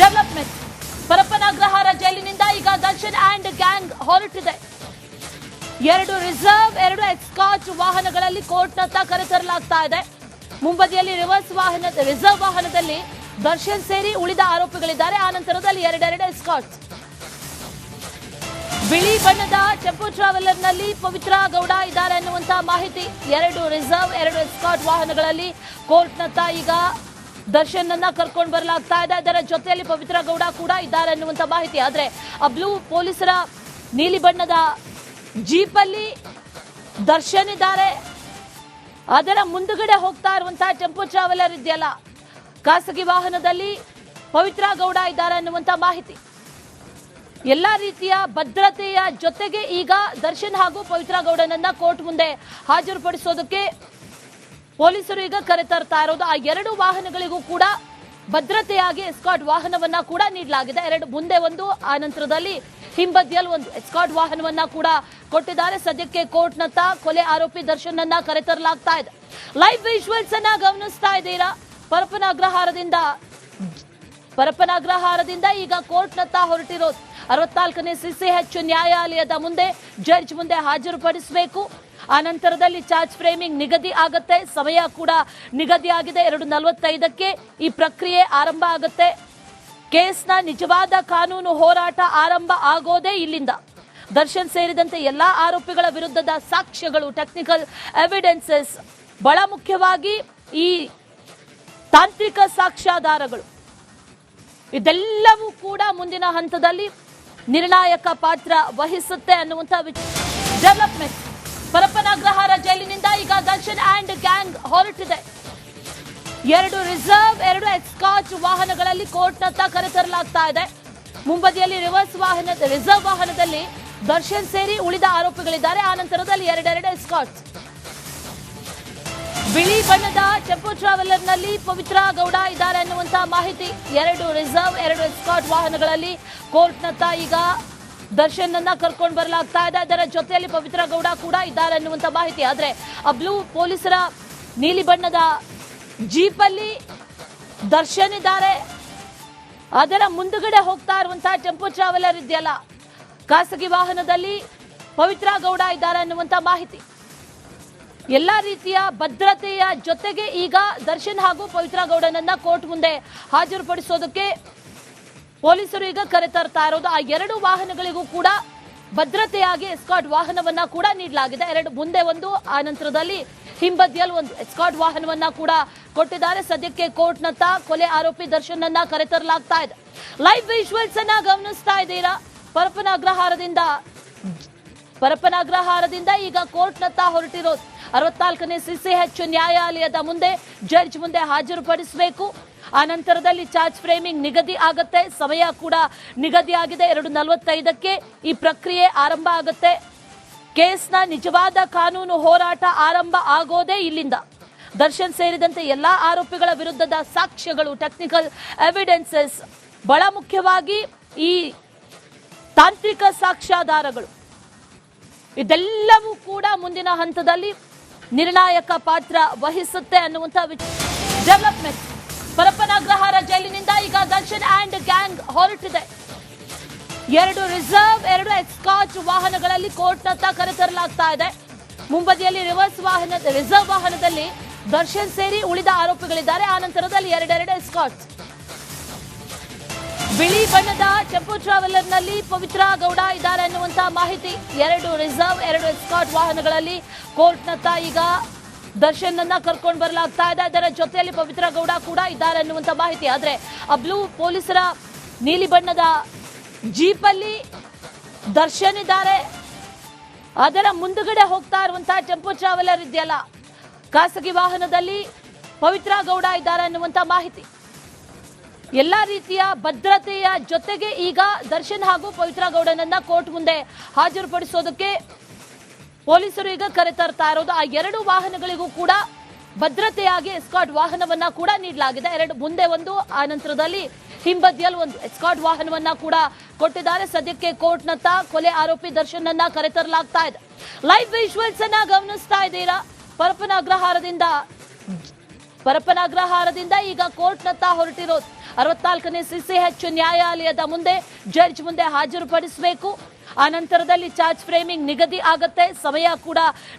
Development ಪರಪ್ಪನಗ್ರಹಾರ ಜೈಲಿನಿಂದ ಈಗ Darshan and gang ಹೊರಟಿದೆ. 2 ರಿಸರ್ವ್ 2 ಎಸ್ಕಾಟ್ ವಾಹನಗಳಲ್ಲಿ ಕೋರ್ಟ್ನತ್ತ ಕರೆತರಲಾಗ್ತಾ ಇದೆ. ಮುಂಬದಿಯಲ್ಲಿ ರಿಸರ್ವ್ ವಾಹನದಲ್ಲಿ ದರ್ಶನ್ ಸೇರಿ ಉಳಿದ ಆರೋಪಿಗಳಿದ್ದಾರೆ. ಆ ನಂತರದಲ್ಲಿ 2 ಎಸ್ಕಾಟ್. ಬಿಳಿ ಬಣ್ಣದ ಟೆಂಪೋ ಟ್ರಾವೆಲರ್ನಲ್ಲಿ ಪವಿತ್ರ ಗೌಡ ಇದ್ದಾರೆ ಅನ್ನುವಂತ ಮಾಹಿತಿ. 2 ರಿಸರ್ವ್ 2 ಎಸ್ಕಾಟ್ ವಾಹನಗಳಲ್ಲಿ ಕೋರ್ಟ್ನತ್ತ ಈಗ ದರ್ಶನ್ ಅನ್ನ ಕರ್ಕೊಂಡು ಬರಲಾಗ್ತಾ ಇದೆ. ಅದರ ಜೊತೆಯಲ್ಲಿ ಪವಿತ್ರ ಗೌಡ ಕೂಡ ಇದ್ದಾರೆ ಅನ್ನುವಂತ ಮಾಹಿತಿ. ಆದ್ರೆ ಆ ಬ್ಲೂ ಪೊಲೀಸರ ನೀಲಿ ಬಣ್ಣದ ಜೀಪಲ್ಲಿ ದರ್ಶನ್ ಇದ್ದಾರೆ. ಅದರ ಮುಂದುಗಡೆ ಹೋಗ್ತಾ ಇರುವಂತಹ ಟೆಂಪೋ ಟ್ರಾವೆಲರ್ ಇದೆಯಲ್ಲ, ಖಾಸಗಿ ವಾಹನದಲ್ಲಿ ಪವಿತ್ರ ಗೌಡ ಇದ್ದಾರೆ ಅನ್ನುವಂತ ಮಾಹಿತಿ. ಎಲ್ಲಾ ರೀತಿಯ ಭದ್ರತೆಯ ಜೊತೆಗೆ ಈಗ ದರ್ಶನ್ ಹಾಗೂ ಪವಿತ್ರ ಗೌಡನನ್ನ ಕೋರ್ಟ್ ಮುಂದೆ ಹಾಜರುಪಡಿಸೋದಕ್ಕೆ ಪೊಲೀಸರು ಈಗ ಕರೆತರ್ತಾ ಇರೋದು. ಆ 2 ವಾಹನಗಳಿಗೂ ಕೂಡ ಭದ್ರತೆಯಾಗಿ ಎಸ್ಕಾಟ್ ವಾಹನವನ್ನ ಕೂಡ ನೀಡಲಾಗಿದೆ. 2 ಮುಂದೆ ಒಂದು, ಆ ನಂತರದಲ್ಲಿ ಹಿಂಬದಿಯಲ್ಲಿ ಒಂದು ಎಸ್ಕಾಟ್ ವಾಹನವನ್ನ ಕೂಡ ಕೊಟ್ಟಿದ್ದಾರೆ. ಸದ್ಯಕ್ಕೆ ಕೋರ್ಟ್ನತ್ತ ಕೊಲೆ ಆರೋಪಿ ದರ್ಶನ್ ಅನ್ನ ಕರೆತರಲಾಗ್ತಾ ಇದೆ. ಲೈವ್ ವಿಜುವಲ್ಸ್ ಅನ್ನ ಗಮನಿಸ್ತಾ ಇದ್ದೀರಾ. ಪರಪ್ಪನಗ್ರಹಾರದಿಂದ ಈಗ ಕೋರ್ಟ್ನತ್ತ ಹೊರಟಿರೋದು. 64ನೇ CCH ನ್ಯಾಯಾಲಯದ ಮುಂದೆ ಜಡ್ಜ್ ಮುಂದೆ ಹಾಜರುಪಡಿಸಬೇಕು. ಆ ನಂತರದಲ್ಲಿ ಚಾರ್ಜ್ ಫ್ರೇಮಿಂಗ್ ನಿಗದಿ ಆಗುತ್ತೆ. ಸಮಯ ಕೂಡ ನಿಗದಿ ಆಗಿದೆ. 2:45ಕ್ಕೆ ಈ ಪ್ರಕ್ರಿಯೆ ಆರಂಭ ಆಗುತ್ತೆ. ಕೇಸ್ನ ನಿಜವಾದ ಕಾನೂನು ಹೋರಾಟ ಆರಂಭ ಆಗೋದೇ ಇಲ್ಲಿಂದ. ದರ್ಶನ್ ಸೇರಿದಂತೆ ಎಲ್ಲಾ ಆರೋಪಿಗಳ ವಿರುದ್ಧದ ಸಾಕ್ಷ್ಯಗಳು, ಟೆಕ್ನಿಕಲ್ ಎವಿಡೆನ್ಸಸ್, ಬಹಳ ಮುಖ್ಯವಾಗಿ ಈ ತಾಂತ್ರಿಕ ಸಾಕ್ಷ್ಯಾಧಾರಗಳು, ಇದೆಲ್ಲವೂ ಕೂಡ ಮುಂದಿನ ಹಂತದಲ್ಲಿ ನಿರ್ಣಾಯಕ ಪಾತ್ರ ವಹಿಸುತ್ತೆ ಅನ್ನುವಂತ ಡೆವಲಪ್ಮೆಂಟ್. ಪರಪ್ಪನಗ್ರಹಾರ ಜೈಲಿನಿಂದ ಈಗ ದರ್ಶನ್ ಅಂಡ್ ಗ್ಯಾಂಗ್ ಹೊರಟಿದೆ. 2 ರಿಸರ್ವ್ 2 ಎಸ್ಕಾಟ್ ವಾಹನಗಳಲ್ಲಿ ಕೋರ್ಟ್ನತ್ತ ಕರೆತರಲಾಗ್ತಾ ಇದೆ. ಮುಂಬದಿಯಲ್ಲಿ ರಿಸರ್ವ್ ವಾಹನದಲ್ಲಿ ದರ್ಶನ್ ಸೇರಿ ಉಳಿದ ಆರೋಪಿಗಳಿದ್ದಾರೆ. ಆ ನಂತರದಲ್ಲಿ 2 ಎಸ್ಕಾಟ್. ಬಿಳಿ ಬಣ್ಣದ ಟೆಂಪೋ ಟ್ರಾವೆಲರ್ನಲ್ಲಿ ಪವಿತ್ರ ಗೌಡ ಇದ್ದಾರೆ ಅನ್ನುವಂತ ಮಾಹಿತಿ. 2 ರಿಸರ್ವ್ 2 ಎಸ್ಕಾಟ್ ವಾಹನಗಳಲ್ಲಿ ಕೋರ್ಟ್ನತ್ತ ಈಗ ದರ್ಶನ್ ಅನ್ನ ಕರ್ಕೊಂಡು ಬರಲಾಗ್ತಾ ಇದೆ. ಅದರ ಜೊತೆಯಲ್ಲಿ ಪವಿತ್ರ ಗೌಡ ಕೂಡ ಇದ್ದಾರೆ ಅನ್ನುವಂತ ಮಾಹಿತಿ. ಆದ್ರೆ ಆ ಬ್ಲೂ ಪೊಲೀಸರ ನೀಲಿ ಬಣ್ಣದ ಜೀಪಲ್ಲಿ ದರ್ಶನ್ ಇದ್ದಾರೆ. ಅದರ ಮುಂದುಗಡೆ ಹೋಗ್ತಾ ಇರುವಂತಹ ಟೆಂಪೋ ಟ್ರಾವೆಲರ್ ಇದೆಯಲ್ಲ, ಖಾಸಗಿ ವಾಹನದಲ್ಲಿ ಪವಿತ್ರ ಗೌಡ ಇದ್ದಾರೆ ಅನ್ನುವಂತ ಮಾಹಿತಿ. ಎಲ್ಲಾ ರೀತಿಯ ಭದ್ರತೆಯ ಜೊತೆಗೆ ಈಗ ದರ್ಶನ್ ಹಾಗೂ ಪವಿತ್ರ ಗೌಡನನ್ನ ಕೋರ್ಟ್ ಮುಂದೆ ಹಾಜರುಪಡಿಸೋದಕ್ಕೆ ಪೊಲೀಸರು ಈಗ ಕರೆತರ್ತಾ ಇರೋದು. ಆ 2 ವಾಹನಗಳಿಗೂ ಕೂಡ ಭದ್ರತೆಯಾಗಿ ಎಸ್ಕಾಟ್ ವಾಹನವನ್ನ ಕೂಡ ನೀಡಲಾಗಿದೆ. 2 ಮುಂದೆ ಒಂದು, ಆ ನಂತರದಲ್ಲಿ ಹಿಂಬದಿಯಲ್ಲಿ ಒಂದು ಎಸ್ಕಾಟ್ ವಾಹನವನ್ನ ಕೂಡ ಕೊಟ್ಟಿದ್ದಾರೆ. ಸದ್ಯಕ್ಕೆ ಕೋರ್ಟ್ನತ್ತ ಕೊಲೆ ಆರೋಪಿ ದರ್ಶನ್ ಅನ್ನ ಕರೆತರಲಾಗ್ತಾ ಇದೆ. ಲೈವ್ ವಿಜುವಲ್ಸ್ ಅನ್ನ ಗಮನಿಸ್ತಾ ಇದ್ದೀರಾ. ಪರಪ್ಪನಗ್ರಹಾರದಿಂದ ಈಗ ಕೋರ್ಟ್ನತ್ತ ಹೊರಟಿರೋದು. 64ನೇ CCH ನ್ಯಾಯಾಲಯದ ಮುಂದೆ ಜಡ್ಜ್ ಮುಂದೆ ಹಾಜರುಪಡಿಸಬೇಕು. ಆ ನಂತರದಲ್ಲಿ ಚಾರ್ಜ್ ಫ್ರೇಮಿಂಗ್ ನಿಗದಿ ಆಗುತ್ತೆ. ಸಮಯ ಕೂಡ ನಿಗದಿ ಆಗಿದೆ. 2:45ಕ್ಕೆ ಈ ಪ್ರಕ್ರಿಯೆ ಆರಂಭ ಆಗುತ್ತೆ. ಕೇಸ್ನ ನಿಜವಾದ ಕಾನೂನು ಹೋರಾಟ ಆರಂಭ ಆಗೋದೇ ಇಲ್ಲಿಂದ. ದರ್ಶನ್ ಸೇರಿದಂತೆ ಎಲ್ಲಾ ಆರೋಪಿಗಳ ವಿರುದ್ಧದ ಸಾಕ್ಷ್ಯಗಳು, ಟೆಕ್ನಿಕಲ್ ಎವಿಡೆನ್ಸಸ್, ಬಹಳ ಮುಖ್ಯವಾಗಿ ಈ ತಾಂತ್ರಿಕ ಸಾಕ್ಷ್ಯಾಧಾರಗಳು, ಇದೆಲ್ಲವೂ ಕೂಡ ಮುಂದಿನ ಹಂತದಲ್ಲಿ ನಿರ್ಣಾಯಕ ಪಾತ್ರ ವಹಿಸುತ್ತೆ ಅನ್ನುವಂತ ಡೆವಲಪ್ಮೆಂಟ್. ಪರಪ್ಪನಗ್ರಹಾರ ಜೈಲಿನಿಂದ ಈಗ ದರ್ಶನ್ ಅಂಡ್ ಗ್ಯಾಂಗ್ ಹೊರಟಿದೆ. 2 ರಿಸರ್ವ್ 2 ಎಸ್ಕಾಟ್ ವಾಹನಗಳಲ್ಲಿ ಕೋರ್ಟ್ನತ್ತ ಕರೆತರಲಾಗ್ತಾ ಇದೆ. ಮುಂಬದಿಯಲ್ಲಿ ರಿಸರ್ವ್ ವಾಹನದಲ್ಲಿ ದರ್ಶನ್ ಸೇರಿ ಉಳಿದ ಆರೋಪಿಗಳಿದ್ದಾರೆ. ಆ ನಂತರದಲ್ಲಿ 2 ಎಸ್ಕಾಟ್. ಬಿಳಿ ಬಣ್ಣದ ಟೆಂಪೋ ಟ್ರಾವೆಲರ್ನಲ್ಲಿ ಪವಿತ್ರ ಗೌಡ ಇದ್ದಾರೆ ಅನ್ನುವಂತ ಮಾಹಿತಿ. 2 ರಿಸರ್ವ್ 2 ಎಸ್ಕಾಟ್ ವಾಹನಗಳಲ್ಲಿ ಕೋರ್ಟ್ನತ್ತ ಈಗ ದರ್ಶನ್ ಅನ್ನ ಕರ್ಕೊಂಡು ಬರಲಾಗ್ತಾ ಇದೆ. ಅದರ ಜೊತೆಯಲ್ಲಿ ಪವಿತ್ರ ಗೌಡ ಕೂಡ ಇದ್ದಾರೆ ಅನ್ನುವಂತ ಮಾಹಿತಿ. ಆದ್ರೆ ಆ ಬ್ಲೂ ಪೊಲೀಸರ ನೀಲಿ ಬಣ್ಣದ ಜೀಪಲ್ಲಿ ದರ್ಶನ್ ಇದ್ದಾರೆ. ಅದರ ಮುಂದುಗಡೆ ಹೋಗ್ತಾ ಇರುವಂತಹ ಟೆಂಪೋ ಟ್ರಾವೆಲರ್ ಇದೆಯಲ್ಲ, ಖಾಸಗಿ ವಾಹನದಲ್ಲಿ ಪವಿತ್ರ ಗೌಡ ಇದ್ದಾರೆ ಅನ್ನುವಂತ ಮಾಹಿತಿ. ಎಲ್ಲಾ ರೀತಿಯ ಭದ್ರತೆಯ ಜೊತೆಗೆ ಈಗ ದರ್ಶನ್ ಹಾಗೂ ಪವಿತ್ರ ಗೌಡನನ್ನ ಕೋರ್ಟ್ ಮುಂದೆ ಹಾಜರುಪಡಿಸೋದಕ್ಕೆ ಪೊಲೀಸರು ಈಗ ಕರೆತರ್ತಾ ಇರೋದು. ಆ 2 ವಾಹನಗಳಿಗೂ ಕೂಡ ಭದ್ರತೆಯಾಗಿ ಎಸ್ಕಾಟ್ ವಾಹನವನ್ನ ಕೂಡ ನೀಡಲಾಗಿದೆ. 2 ಮುಂದೆ ಒಂದು, ಆ ನಂತರದಲ್ಲಿ ಹಿಂಬದಿಯಲ್ಲಿ ಒಂದು ಎಸ್ಕಾಟ್ ವಾಹನವನ್ನ ಕೂಡ ಕೊಟ್ಟಿದ್ದಾರೆ. ಸದ್ಯಕ್ಕೆ ಕೋರ್ಟ್ನತ್ತ ಕೊಲೆ ಆರೋಪಿ ದರ್ಶನ್ ಅನ್ನ ಕರೆತರಲಾಗ್ತಾ ಇದೆ. ಲೈವ್ ವಿಜುವಲ್ಸ್ ಅನ್ನ ಗಮನಿಸ್ತಾ ಇದ್ದೀರಾ. ಪರಪ್ಪನಾಗ್ರಹಾರದಿಂದ ಈಗ ಕೋರ್ಟ್ನತ್ತ ಹೊರಟಿರೋದು 64ನೇ ಸಿಸಿಎಚ್ ನ್ಯಾಯಾಲಯದ ಮುಂದೆ ಜಡ್ಜ್ ಮುಂದೆ ಹಾಜರುಪಡಿಸಬೇಕು. ಆ ನಂತರದಲ್ಲಿ ಚಾರ್ಜ್ ಫ್ರೇಮಿಂಗ್ ನಿಗದಿ ಆಗುತ್ತೆ. ಸಮಯ ಕೂಡ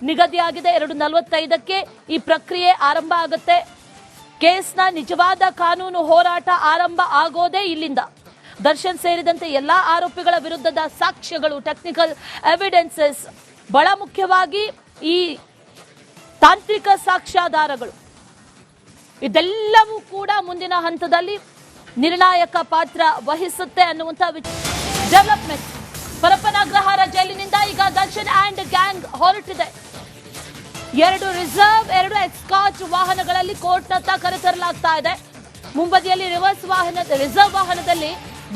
ನಿಗದಿ ಆಗಿದೆ. 2:45ಕ್ಕೆ ಈ ಪ್ರಕ್ರಿಯೆ ಆರಂಭ ಆಗುತ್ತೆ. ಕೇಸ್ನ ನಿಜವಾದ ಕಾನೂನು ಹೋರಾಟ ಆರಂಭ ಆಗೋದೇ ಇಲ್ಲಿಂದ. ದರ್ಶನ್ ಸೇರಿದಂತೆ ಎಲ್ಲಾ ಆರೋಪಿಗಳ ವಿರುದ್ಧದ ಸಾಕ್ಷ್ಯಗಳು, ಟೆಕ್ನಿಕಲ್ ಎವಿಡೆನ್ಸಸ್, ಬಹಳ ಮುಖ್ಯವಾಗಿ ಈ ತಾಂತ್ರಿಕ ಸಾಕ್ಷ್ಯಾಧಾರಗಳು, ಇದೆಲ್ಲವೂ ಕೂಡ ಮುಂದಿನ ಹಂತದಲ್ಲಿ ನಿರ್ಣಾಯಕ ಪಾತ್ರ ವಹಿಸುತ್ತೆ ಅನ್ನುವಂಥ ಡೆವಲಪ್ಮೆಂಟ್. ಪರಪ್ಪನಾಗ್ರಹಾರ ಜೈಲಿನಿಂದ ಈಗ ದರ್ಶನ್ ಅಂಡ್ ಗ್ಯಾಂಗ್ ಹೊರಟಿದೆ. 2 ರಿಸರ್ವ್, 2 ಎಸ್ಕಾರ್ಟ್ ವಾಹನಗಳಲ್ಲಿ ಕೋರ್ಟ್ನತ್ತ ಕರೆತರಲಾಗ್ತಾ ಇದೆ. ಮುಂಬದಿಯಲ್ಲಿ ರಿಸರ್ವ್ ವಾಹನದಲ್ಲಿ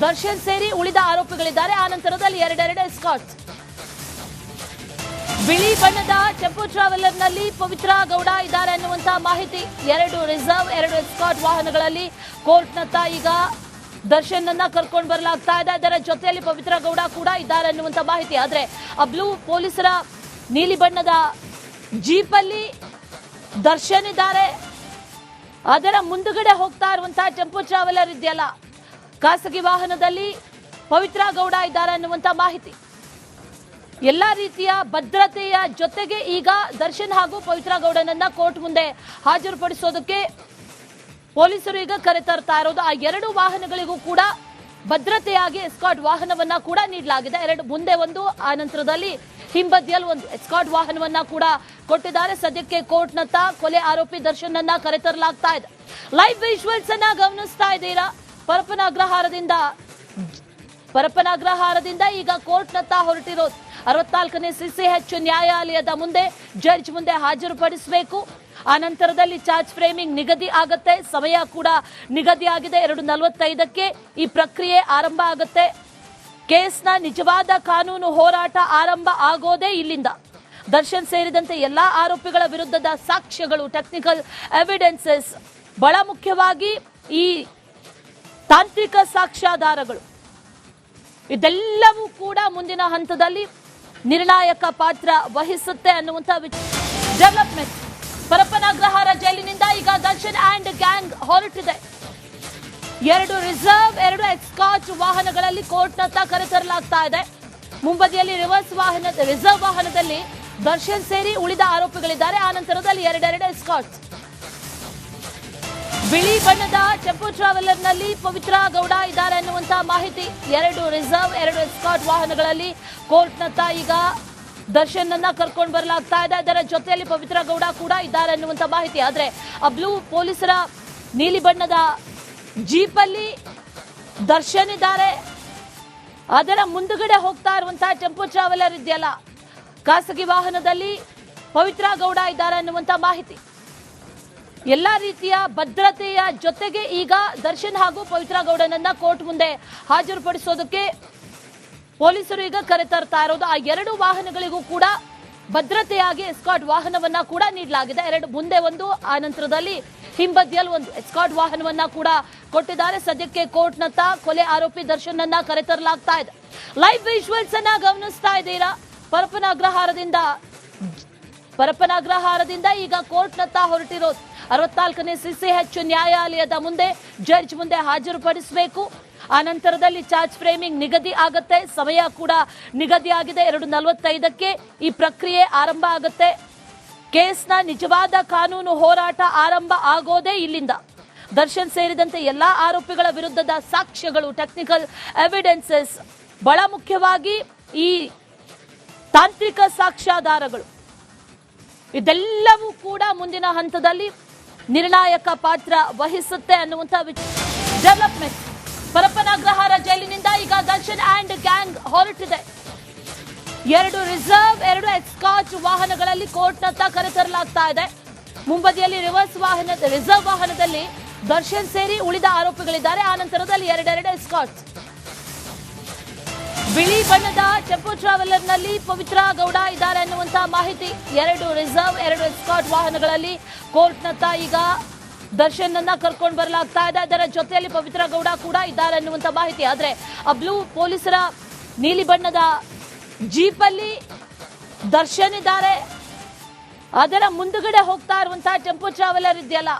ದರ್ಶನ್ ಸೇರಿ ಉಳಿದ ಆರೋಪಿಗಳಿದ್ದಾರೆ. ಆ ನಂತರದಲ್ಲಿ 2 ಎಸ್ಕಾರ್ಟ್. ಬಿಳಿ ಬಣ್ಣದ ಟೆಂಪೋ ಟ್ರಾವೆಲರ್ ನಲ್ಲಿ ಪವಿತ್ರ ಗೌಡ ಇದ್ದಾರೆ ಅನ್ನುವಂತ ಮಾಹಿತಿ. 2 ರಿಸರ್ವ್, 2 ಎಸ್ಕಾರ್ಟ್ ವಾಹನಗಳಲ್ಲಿ ಕೋರ್ಟ್ನತ್ತ ಈಗ ದರ್ಶನ್ ಅನ್ನ ಕರ್ಕೊಂಡು ಬರಲಾಗ್ತಾ ಇದೆ. ಅದರ ಜೊತೆಯಲ್ಲಿ ಪವಿತ್ರ ಗೌಡ ಕೂಡ ಇದ್ದಾರೆ ಅನ್ನುವಂತ ಮಾಹಿತಿ. ಆದ್ರೆ ಆ ಬ್ಲೂ ಪೊಲೀಸರ ನೀಲಿ ಬಣ್ಣದ ಜೀಪ್ ಅಲ್ಲಿ ದರ್ಶನ್ ಇದ್ದಾರೆ. ಅದರ ಮುಂದುಗಡೆ ಹೋಗ್ತಾ ಇರುವಂತಹ ಟೆಂಪೋ ಟ್ರಾವೆಲರ್ ಇದೆಯಲ್ಲ, ಖಾಸಗಿ ವಾಹನದಲ್ಲಿ ಪವಿತ್ರ ಗೌಡ ಇದ್ದಾರೆ ಅನ್ನುವಂತ ಮಾಹಿತಿ. ಎಲ್ಲಾ ರೀತಿಯ ಭದ್ರತೆಯ ಜೊತೆಗೆ ಈಗ ದರ್ಶನ್ ಹಾಗೂ ಪವಿತ್ರ ಗೌಡನನ್ನ ಕೋರ್ಟ್ ಮುಂದೆ ಹಾಜರುಪಡಿಸೋದಕ್ಕೆ ಪೊಲೀಸರು ಈಗ ಕರೆತರ್ತಾ ಇರೋದು. ಆ 2 ವಾಹನಗಳಿಗೂ ಕೂಡ ಭದ್ರತೆಯಾಗಿ ಎಸ್ಕಾರ್ಟ್ ವಾಹನವನ್ನ ಕೂಡ ನೀಡಲಾಗಿದೆ. 2 ಮುಂದೆ ಒಂದು, ಆ ನಂತರದಲ್ಲಿ ಹಿಂಬದಿಯಲ್ಲಿ ಒಂದು ಎಸ್ಕಾರ್ಟ್ ವಾಹನವನ್ನ ಕೂಡ ಕೊಟ್ಟಿದ್ದಾರೆ. ಸದ್ಯಕ್ಕೆ ಕೋರ್ಟ್ನತ್ತ ಕೊಲೆ ಆರೋಪಿ ದರ್ಶನ್ ಅನ್ನ ಕರೆತರಲಾಗ್ತಾ ಇದೆ. ಲೈವ್ ವಿಜುವಲ್ಸ್ ಅನ್ನ ಗಮನಿಸ್ತಾ ಇದ್ದೀರಾ. ಪರಪ್ಪನಾಗ್ರಹಾರದಿಂದ ಈಗ ಕೋರ್ಟ್ನತ್ತ ಹೊರಟಿರೋದು. 64ನೇ ಸಿಸಿಎಚ್ ನ್ಯಾಯಾಲಯದ ಮುಂದೆ ಜಡ್ಜ್ ಮುಂದೆ ಹಾಜರುಪಡಿಸಬೇಕು. ಆ ನಂತರದಲ್ಲಿ ಚಾರ್ಜ್ ಫ್ರೇಮಿಂಗ್ ನಿಗದಿ ಆಗುತ್ತೆ. ಸಮಯ ಕೂಡ ನಿಗದಿ ಆಗಿದೆ. 2:45ಕ್ಕೆ ಈ ಪ್ರಕ್ರಿಯೆ ಆರಂಭ ಆಗುತ್ತೆ. ಕೇಸ್ನ ನಿಜವಾದ ಕಾನೂನು ಹೋರಾಟ ಆರಂಭ ಆಗೋದೇ ಇಲ್ಲಿಂದ. ದರ್ಶನ್ ಸೇರಿದಂತೆ ಎಲ್ಲಾ ಆರೋಪಿಗಳ ವಿರುದ್ಧದ ಸಾಕ್ಷ್ಯಗಳು, ಟೆಕ್ನಿಕಲ್ ಎವಿಡೆನ್ಸಸ್, ಬಹಳ ಮುಖ್ಯವಾಗಿ ಈ ತಾಂತ್ರಿಕ ಸಾಕ್ಷ್ಯಾಧಾರಗಳು, ಇದೆಲ್ಲವೂ ಕೂಡ ಮುಂದಿನ ಹಂತದಲ್ಲಿ ನಿರ್ಣಾಯಕ ಪಾತ್ರ ವಹಿಸುತ್ತೆ ಅನ್ನುವಂಥ ಡೆವಲಪ್ಮೆಂಟ್. ಪರಪ್ಪನಾಗ್ರಹಾರ ಜೈಲಿನಿಂದ ಈಗ ದರ್ಶನ್ ಅಂಡ್ ಗ್ಯಾಂಗ್ ಹೊರಟಿದೆ. 2 ರಿಸರ್ವ್, 2 ಎಸ್ಕಾರ್ಟ್ ವಾಹನಗಳಲ್ಲಿ ಕೋರ್ಟ್ನತ್ತ ಕರೆತರಲಾಗ್ತಾ ಇದೆ. ಮುಂಬದಿಯಲ್ಲಿ ರಿಸರ್ವ್ ವಾಹನದಲ್ಲಿ ದರ್ಶನ್ ಸೇರಿ ಉಳಿದ ಆರೋಪಿಗಳಿದ್ದಾರೆ. ಆ ನಂತರದಲ್ಲಿ 2 ಎಸ್ಕಾರ್ಟ್. ಬಿಳಿ ಬಣ್ಣದ ಟೆಂಪೋ ಟ್ರಾವೆಲರ್ ನಲ್ಲಿ ಪವಿತ್ರ ಗೌಡ ಇದ್ದಾರೆ ಅನ್ನುವಂತ ಮಾಹಿತಿ. 2 ರಿಸರ್ವ್, 2 ಎಸ್ಕಾರ್ಟ್ ವಾಹನಗಳಲ್ಲಿ ಕೋರ್ಟ್ನತ್ತ ಈಗ ದರ್ಶನ್ ಅನ್ನ ಕರ್ಕೊಂಡು ಬರಲಾಗ್ತಾ ಇದೆ. ಅದರ ಜೊತೆಯಲ್ಲಿ ಪವಿತ್ರ ಗೌಡ ಕೂಡ ಇದ್ದಾರೆ ಅನ್ನುವಂತ ಮಾಹಿತಿ. ಆದ್ರೆ ಆ ಬ್ಲೂ ಪೊಲೀಸರ ನೀಲಿ ಬಣ್ಣದ ಜೀಪ್ ಅಲ್ಲಿ ದರ್ಶನ್ ಇದ್ದಾರೆ. ಅದರ ಮುಂದುಗಡೆ ಹೋಗ್ತಾ ಇರುವಂತಹ ಟೆಂಪೋ ಟ್ರಾವೆಲರ್ ಇದೆಯಲ್ಲ, ಖಾಸಗಿ ವಾಹನದಲ್ಲಿ ಪವಿತ್ರ ಗೌಡ ಇದ್ದಾರೆ ಅನ್ನುವಂತ ಮಾಹಿತಿ. ಎಲ್ಲಾ ರೀತಿಯ ಭದ್ರತೆಯ ಜೊತೆಗೆ ಈಗ ದರ್ಶನ್ ಹಾಗೂ ಪವಿತ್ರ ಗೌಡನನ್ನ ಕೋರ್ಟ್ ಮುಂದೆ ಹಾಜರುಪಡಿಸೋದಕ್ಕೆ ಪೊಲೀಸರು ಈಗ ಕರೆತರ್ತಾ ಇರೋದು. ಆ 2 ವಾಹನಗಳಿಗೂ ಕೂಡ ಭದ್ರತೆಯಾಗಿ ಎಸ್ಕಾರ್ಟ್ ವಾಹನವನ್ನ ಕೂಡ ನೀಡಲಾಗಿದೆ. 2 ಮುಂದೆ ಒಂದು, ಆ ನಂತರದಲ್ಲಿ ಹಿಂಬದಿಯಲ್ಲಿ ಒಂದು ಎಸ್ಕಾರ್ಟ್ ವಾಹನವನ್ನ ಕೂಡ ಕೊಟ್ಟಿದ್ದಾರೆ. ಸದ್ಯಕ್ಕೆ ಕೋರ್ಟ್ನತ್ತ ಕೊಲೆ ಆರೋಪಿ ದರ್ಶನ್ ಅನ್ನ ಕರೆತರಲಾಗ್ತಾ ಇದೆ. ಲೈವ್ ವಿಜುವಲ್ಸ್ ಅನ್ನ ಗಮನಿಸ್ತಾ ಇದ್ದೀರಾ. ಪರಪ್ಪನಾಗ್ರಹಾರದಿಂದ ಈಗ ಕೋರ್ಟ್ನತ್ತ ಹೊರಟಿರೋದು. 64ನೇ ಸಿಸಿಎಚ್ ನ್ಯಾಯಾಲಯದ ಮುಂದೆ ಜಡ್ಜ್ ಮುಂದೆ ಹಾಜರುಪಡಿಸಬೇಕು. ಆ ನಂತರದಲ್ಲಿ ಚಾರ್ಜ್ ಫ್ರೇಮಿಂಗ್ ನಿಗದಿ ಆಗುತ್ತೆ. ಸಮಯ ಕೂಡ ನಿಗದಿ ಆಗಿದೆ. 2:45ಕ್ಕೆ ಈ ಪ್ರಕ್ರಿಯೆ ಆರಂಭ ಆಗುತ್ತೆ. ಕೇಸ್ನ ನಿಜವಾದ ಕಾನೂನು ಹೋರಾಟ ಆರಂಭ ಆಗೋದೇ ಇಲ್ಲಿಂದ. ದರ್ಶನ್ ಸೇರಿದಂತೆ ಎಲ್ಲಾ ಆರೋಪಿಗಳ ವಿರುದ್ಧದ ಸಾಕ್ಷ್ಯಗಳು, ಟೆಕ್ನಿಕಲ್ ಎವಿಡೆನ್ಸಸ್, ಬಹಳ ಮುಖ್ಯವಾಗಿ ಈ ತಾಂತ್ರಿಕ ಸಾಕ್ಷ್ಯಾಧಾರಗಳು, ಇದೆಲ್ಲವೂ ಕೂಡ ಮುಂದಿನ ಹಂತದಲ್ಲಿ ನಿರ್ಣಾಯಕ ಪಾತ್ರ ವಹಿಸುತ್ತೆ ಅನ್ನುವಂಥ ಡೆವಲಪ್ಮೆಂಟ್. ಪರಪ್ಪನಾಗ್ರಹಾರ ಜೈಲಿನಿಂದ ಈಗ ದರ್ಶನ್ ಅಂಡ್ ಗ್ಯಾಂಗ್ ಹೊರಟಿದೆ. 2 ರಿಸರ್ವ್, 2 ಎಸ್ಕಾರ್ಟ್ ವಾಹನಗಳಲ್ಲಿ ಕೋರ್ಟ್ನತ್ತ ಕರೆತರಲಾಗ್ತಾ ಇದೆ. ಮುಂಬದಿಯಲ್ಲಿ ರಿಸರ್ವ್ ವಾಹನದಲ್ಲಿ ದರ್ಶನ್ ಸೇರಿ ಉಳಿದ ಆರೋಪಿಗಳಿದ್ದಾರೆ. ಆ ನಂತರದಲ್ಲಿ 2 ಎಸ್ಕಾರ್ಟ್. ಬಿಳಿ ಬಣ್ಣದ ಟೆಂಪೋ ಟ್ರಾವೆಲರ್ ನಲ್ಲಿ ಪವಿತ್ರ ಗೌಡ ಇದ್ದಾರೆ ಅನ್ನುವಂತ ಮಾಹಿತಿ. 2 ರಿಸರ್ವ್, 2 ಎಸ್ಕಾರ್ಟ್ ವಾಹನಗಳಲ್ಲಿ ಕೋರ್ಟ್ನತ್ತ ಈಗ ದರ್ಶನ್ ಅನ್ನ ಕರ್ಕೊಂಡು ಬರಲಾಗ್ತಾ ಇದೆ. ಅದರ ಜೊತೆಯಲ್ಲಿ ಪವಿತ್ರ ಗೌಡ ಕೂಡ ಇದ್ದಾರೆ ಅನ್ನುವಂತ ಮಾಹಿತಿ. ಆದ್ರೆ ಆ ಬ್ಲೂ ಪೊಲೀಸರ ನೀಲಿ ಬಣ್ಣದ ಜೀಪ್ ಅಲ್ಲಿ ದರ್ಶನ್ ಇದ್ದಾರೆ. ಅದರ ಮುಂದುಗಡೆ ಹೋಗ್ತಾ ಇರುವಂತಹ ಟೆಂಪೋ ಟ್ರಾವೆಲರ್ ಇದೆಯಲ್ಲ,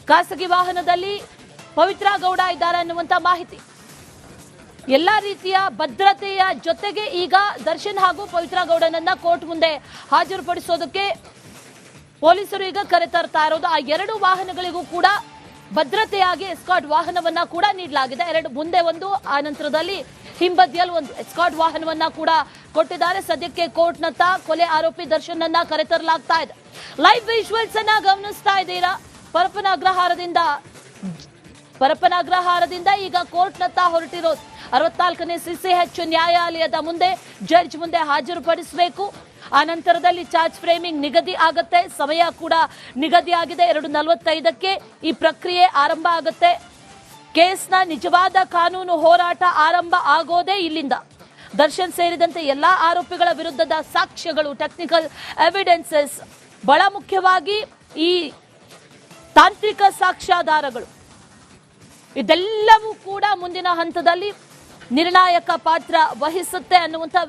ಖಾಸಗಿ ವಾಹನದಲ್ಲಿ ಪವಿತ್ರ ಗೌಡ ಇದ್ದಾರೆ ಅನ್ನುವಂತ ಮಾಹಿತಿ. ಎಲ್ಲಾ ರೀತಿಯ ಭದ್ರತೆಯ ಜೊತೆಗೆ ಈಗ ದರ್ಶನ್ ಹಾಗೂ ಪವಿತ್ರ ಗೌಡನನ್ನ ಕೋರ್ಟ್ ಮುಂದೆ ಹಾಜರುಪಡಿಸೋದಕ್ಕೆ ಪೊಲೀಸರು ಈಗ ಕರೆತರ್ತಾ ಇರೋದು. ಆ ಎರಡು ವಾಹನಗಳಿಗೂ ಕೂಡ ಭದ್ರತೆಯಾಗಿ ಎಸ್ಕಾರ್ಟ್ ವಾಹನವನ್ನ ಕೂಡ ನೀಡಲಾಗಿದೆ. ಎರಡು ಮುಂದೆ ಒಂದು, ಆ ನಂತರದಲ್ಲಿ ಹಿಂಬದಿಯಲ್ಲಿ ಒಂದು ಎಸ್ಕಾರ್ಟ್ ವಾಹನವನ್ನ ಕೂಡ ಕೊಟ್ಟಿದ್ದಾರೆ. ಸದ್ಯಕ್ಕೆ ಕೋರ್ಟ್ನತ್ತ ಕೊಲೆ ಆರೋಪಿ ದರ್ಶನ್ ಅನ್ನ ಕರೆತರಲಾಗ್ತಾ ಇದೆ. ಲೈವ್ ವಿಜುವಲ್ಸ್ ಅನ್ನ ಗಮನಿಸ್ತಾ ಇದ್ದೀರಾ. ಪರಪನಗ್ರಹಾರದಿಂದ ಈಗ ಕೋರ್ಟ್ನತ್ತ ಹೊರಟಿರೋದು. 64ನೇ CCH ನ್ಯಾಯಾಲಯದ ಮುಂದೆ ಜಡ್ಜ್ ಮುಂದೆ ಹಾಜರುಪಡಿಸಬೇಕು. ಆ ನಂತರದಲ್ಲಿ ಚಾರ್ಜ್ ಫ್ರೇಮಿಂಗ್ ನಿಗದಿ ಆಗುತ್ತೆ. ಸಮಯ ಕೂಡ ನಿಗದಿ ಆಗಿದೆ. 2:45ಕ್ಕೆ ಈ ಪ್ರಕ್ರಿಯೆ ಆರಂಭ ಆಗುತ್ತೆ. ಕೇಸ್ನ ನಿಜವಾದ ಕಾನೂನು ಹೋರಾಟ ಆರಂಭ ಆಗೋದೇ ಇಲ್ಲಿಂದ. ದರ್ಶನ್ ಸೇರಿದಂತೆ ಎಲ್ಲಾ ಆರೋಪಿಗಳ ವಿರುದ್ಧದ ಸಾಕ್ಷ್ಯಗಳು, ಟೆಕ್ನಿಕಲ್ ಎವಿಡೆನ್ಸಸ್, ಬಹಳ ಮುಖ್ಯವಾಗಿ ಈ ತಾಂತ್ರಿಕ ಸಾಕ್ಷ್ಯಾಧಾರಗಳು, ಇದೆಲ್ಲವೂ ಕೂಡ ಮುಂದಿನ ಹಂತದಲ್ಲಿ ನಿರ್ಣಾಯಕ ಪಾತ್ರ ವಹಿಸುತ್ತೆ ಅನ್ನುವಂಥ